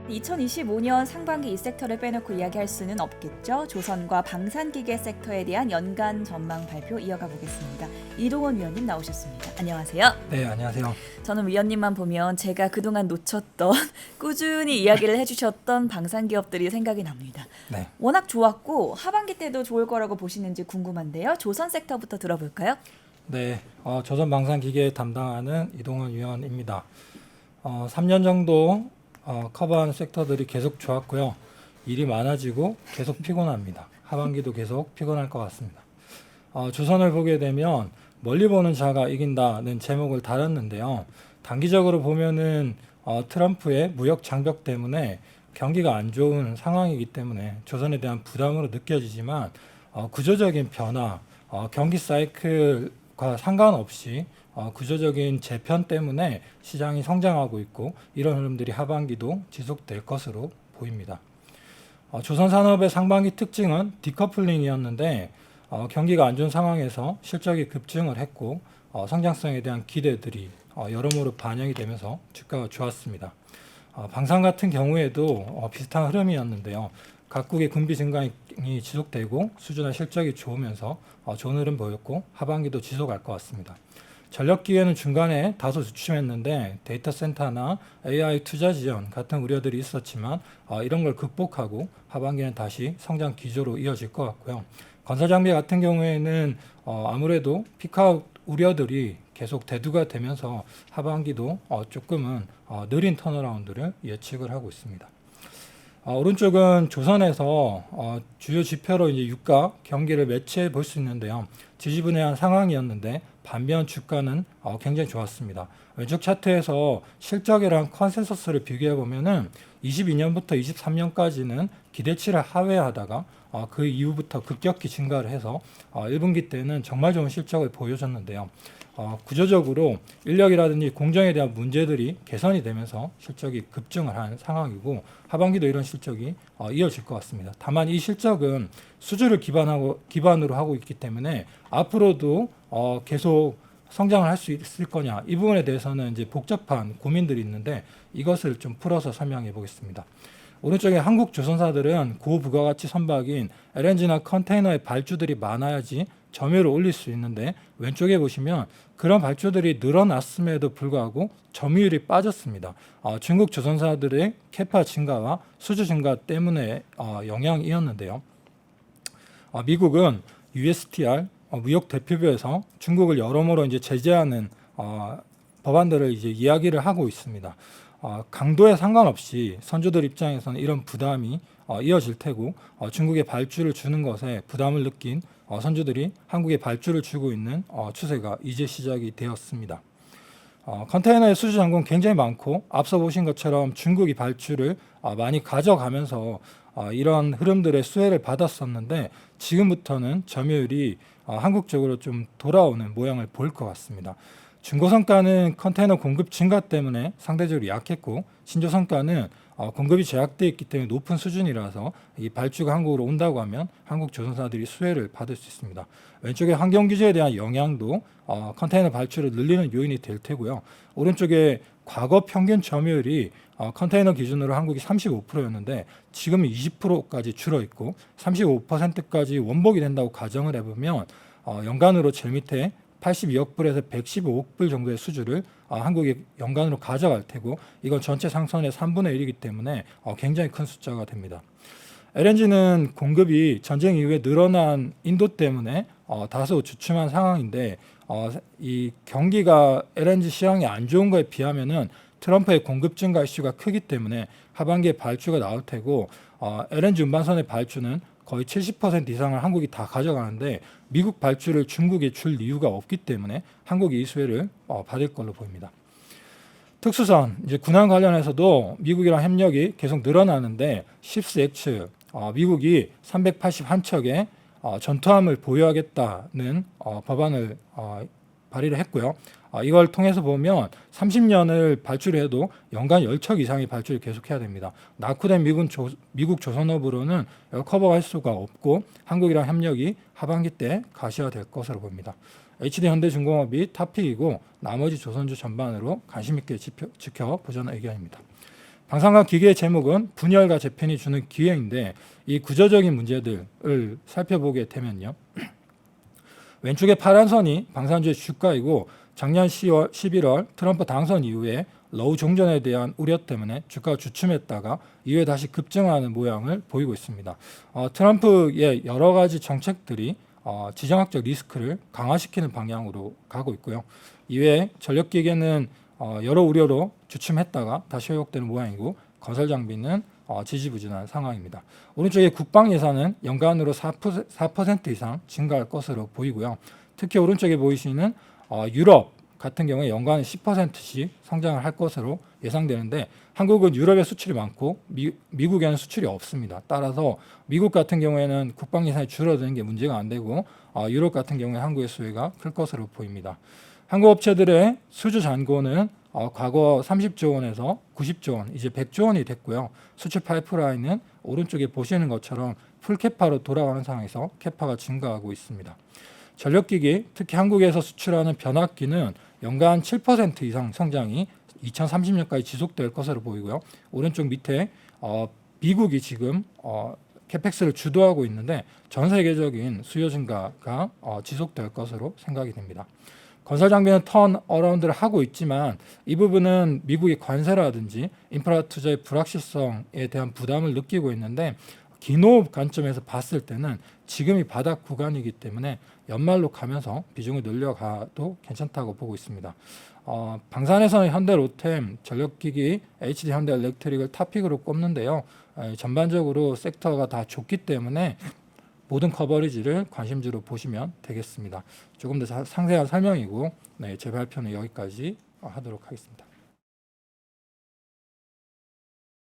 2025년 상반기 이 섹터를 빼놓고 이야기할 수는 없겠죠. 조선과 방산기계 섹터에 대한 연간 전망 발표 이어가 보겠습니다. 이동원 위원님 나오셨습니다. 안녕하세요. 네, 안녕하세요. 저는 위원님만 보면 제가 그동안 놓쳤던 꾸준히 이야기를 해주셨던 방산기업들이 생각이 납니다. 네. 워낙 좋았고 하반기 때도 좋을 거라고 보시는지 궁금한데요. 조선 섹터부터 들어볼까요? 네, 조선방산기계 담당하는 이동원 위원입니다. 3년 정도 커버한 섹터들이 계속 좋았고요. 일이 많아지고 계속 피곤합니다. 하반기도 계속 피곤할 것 같습니다. 조선을 보게 되면 멀리 보는 자가 이긴다는 제목을 달았는데요. 단기적으로 보면은 트럼프의 무역 장벽 때문에 경기가 안 좋은 상황이기 때문에 조선에 대한 부담으로 느껴지지만 구조적인 변화, 경기 사이클과 상관없이 구조적인 재편 때문에 시장이 성장하고 있고 이런 흐름들이 하반기도 지속될 것으로 보입니다. 조선 산업의 상반기 특징은 디커플링이었는데 경기가 안 좋은 상황에서 실적이 급증을 했고 성장성에 대한 기대들이 여러모로 반영이 되면서 주가가 좋았습니다. 방산 같은 경우에도 비슷한 흐름이었는데요. 각국의 군비 증강이 지속되고 수준화 실적이 좋으면서 좋은 흐름 보였고 하반기도 지속할 것 같습니다. 전력 기회는 중간에 다소 주춤했는데 데이터 센터나 AI 투자 지연 같은 우려들이 있었지만 이런 걸 극복하고 하반기는 다시 성장 기조로 이어질 것 같고요. 건설 장비 같은 경우에는 아무래도 피크아웃 우려들이 계속 대두가 되면서 하반기도 조금은 느린 턴어라운드를 예측을 하고 있습니다. 오른쪽은 조선에서 주요 지표로 이제 유가 경기를 매치해 볼 수 있는데요. 지지분해한 상황이었는데 반면 주가는 굉장히 좋았습니다. 왼쪽 차트에서 실적이랑 컨센서스를 비교해 보면은 22년부터 23년까지는 기대치를 하회하다가 그 이후부터 급격히 증가를 해서 1분기 때는 정말 좋은 실적을 보여줬는데요. 구조적으로 인력이라든지 공정에 대한 문제들이 개선이 되면서 실적이 급증을 한 상황이고 하반기도 이런 실적이 이어질 것 같습니다. 다만 이 실적은 수주를 기반으로 하고 있기 때문에 앞으로도 계속 성장을 할 수 있을 거냐 이 부분에 대해서는 이제 복잡한 고민들이 있는데 이것을 좀 풀어서 설명해 보겠습니다. 오른쪽에 한국 조선사들은 고부가가치 선박인 LNG나 컨테이너의 발주들이 많아야지 점유율을 올릴 수 있는데 왼쪽에 보시면 그런 발주들이 늘어났음에도 불구하고 점유율이 빠졌습니다. 중국 조선사들의 캐파 증가와 수주 증가 때문에 영향이었는데요. 미국은 USTR 무역 대표부에서 중국을 여러모로 이제 제재하는 법안들을 이제 이야기를 하고 있습니다. 강도에 상관없이 선주들 입장에서는 이런 부담이 이어질 테고 중국에 발주를 주는 것에 부담을 느낀 선주들이 한국에 발주를 주고 있는 추세가 이제 시작이 되었습니다. 컨테이너의 수주 잔고는 굉장히 많고 앞서 보신 것처럼 중국이 발주를 많이 가져가면서 이런 흐름들의 수혜를 받았었는데 지금부터는 점유율이 한국 쪽으로 좀 돌아오는 모양을 보일 것 같습니다. 중고선가는 컨테이너 공급 증가 때문에 상대적으로 약했고 신조선가는 공급이 제약되어 있기 때문에 높은 수준이라서 이 발주가 한국으로 온다고 하면 한국 조선사들이 수혜를 받을 수 있습니다. 왼쪽에 환경 규제에 대한 영향도 컨테이너 발주를 늘리는 요인이 될 테고요. 오른쪽에 과거 평균 점유율이 컨테이너 기준으로 한국이 35%였는데 지금은 20%까지 줄어 있고 35%까지 원복이 된다고 가정을 해보면 연간으로 제일 밑에 82억 불에서 115억 불 정도의 수주를 한국이 연간으로 가져갈 테고 이건 전체 상선의 3분의 1이기 때문에 굉장히 큰 숫자가 됩니다. LNG는 공급이 전쟁 이후에 늘어난 인도 때문에 다소 주춤한 상황인데 이 경기가 LNG 시황이 안 좋은 거에 비하면은 트럼프의 공급 증가 이슈가 크기 때문에 하반기에 발주가 나올 테고 LNG 운반선의 발주는 거의 70% 이상을 한국이 다 가져가는데 미국 발주를 중국에 줄 이유가 없기 때문에 한국이 이 수혜를 받을 걸로 보입니다. 특수선, 이제 군함 관련해서도 미국이랑 협력이 계속 늘어나는데 십스X 미국이 381척의 전투함을 보유하겠다는 법안을 발의를 했고요. 이걸 통해서 보면 30년을 발주를 해도 연간 10척 이상의 발주를 계속해야 됩니다. 낙후된 미국 조선업으로는 커버할 수가 없고 한국이랑 협력이 하반기 때 가시화될 것으로 봅니다. HD 현대중공업이 탑픽이고 나머지 조선주 전반으로 관심 있게 지켜보자는 의견입니다. 방산각 기계의 제목은 분열과 재편이 주는 기회인데 이 구조적인 문제들을 살펴보게 되면요. 왼쪽의 파란 선이 방산주의 주가이고 작년 11월 트럼프 당선 이후에 러우 종전에 대한 우려 때문에 주가가 주춤했다가 이후에 다시 급증하는 모양을 보이고 있습니다. 트럼프의 여러 가지 정책들이 지정학적 리스크를 강화시키는 방향으로 가고 있고요. 이외에 전력기계는 여러 우려로 주춤했다가 다시 회복되는 모양이고 건설 장비는 지지부진한 상황입니다. 오른쪽에 국방 예산은 연간으로 4% 이상 증가할 것으로 보이고요. 특히 오른쪽에 보이시는 유럽 같은 경우에 연간 10%씩 성장을 할 것으로 예상되는데 한국은 유럽에 수출이 많고 미국에는 수출이 없습니다. 따라서 미국 같은 경우에는 국방 예산이 줄어드는 게 문제가 안 되고 유럽 같은 경우에 한국의 수혜가 클 것으로 보입니다. 한국 업체들의 수주 잔고는 과거 30조 원에서 90조 원, 이제 100조 원이 됐고요. 수출 파이프라인은 오른쪽에 보시는 것처럼 풀캐파로 돌아가는 상황에서 캐파가 증가하고 있습니다. 전력기기, 특히 한국에서 수출하는 변압기는 연간 7% 이상 성장이 2030년까지 지속될 것으로 보이고요. 오른쪽 밑에 미국이 지금 캐펙스를 주도하고 있는데 전 세계적인 수요 증가가 지속될 것으로 생각이 됩니다. 건설 장비는 턴 어라운드를 하고 있지만 이 부분은 미국의 관세라든지 인프라 투자의 불확실성에 대한 부담을 느끼고 있는데 기노 관점에서 봤을 때는 지금이 바닥 구간이기 때문에 연말로 가면서 비중을 늘려가도 괜찮다고 보고 있습니다. 방산에서는 현대로템, 전력기기, HD 현대엘렉트릭을 탑픽으로 꼽는데요. 전반적으로 섹터가 다 좋기 때문에 모든 커버리지를 관심주로 보시면 되겠습니다. 조금 더 상세한 설명이고 제 발표는 여기까지 하도록 하겠습니다.